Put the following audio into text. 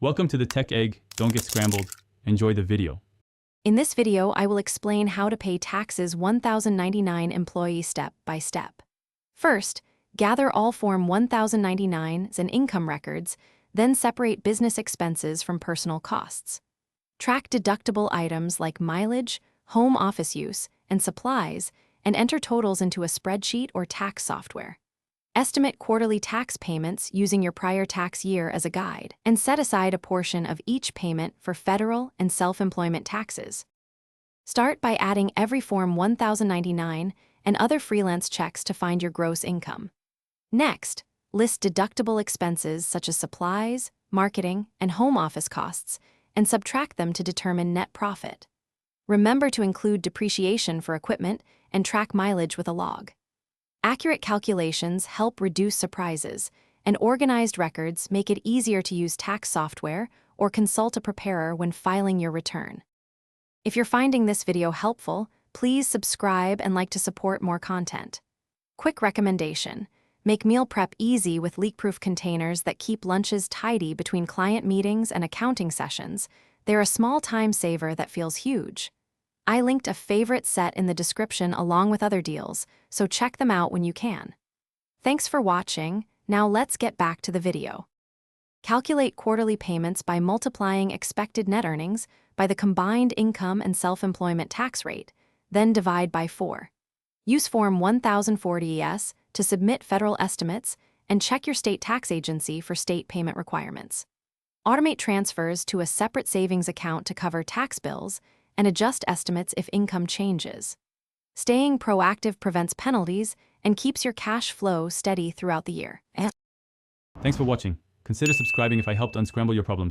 Welcome to the Tech Egg. Don't get scrambled. Enjoy the video. In this video, I will explain how to pay taxes 1099 employee step by step. First, gather all Form 1099s and income records, then separate business expenses from personal costs. Track deductible items like mileage, home office use, and supplies, and enter totals into a spreadsheet or tax software. Estimate quarterly tax payments using your prior tax year as a guide, and set aside a portion of each payment for federal and self-employment taxes. Start by adding every Form 1099 and other freelance checks to find your gross income. Next, list deductible expenses such as supplies, marketing, and home office costs, and subtract them to determine net profit. Remember to include depreciation for equipment and track mileage with a log. Accurate calculations help reduce surprises, and organized records make it easier to use tax software or consult a preparer when filing your return. If you're finding this video helpful, please subscribe and like to support more content. Quick recommendation: make meal prep easy with leak-proof containers that keep lunches tidy between client meetings and accounting sessions. They're a small time saver that feels huge. I linked a favorite set in the description along with other deals, so check them out when you can. Thanks for watching. Now let's get back to the video. Calculate quarterly payments by multiplying expected net earnings by the combined income and self-employment tax rate, then divide by 4. Use Form 1040-ES to submit federal estimates and check your state tax agency for state payment requirements. Automate transfers to a separate savings account to cover tax bills and adjust estimates if income changes. Staying proactive prevents penalties and keeps your cash flow steady throughout the year. Thanks for watching. Consider subscribing if I helped unscramble your problems.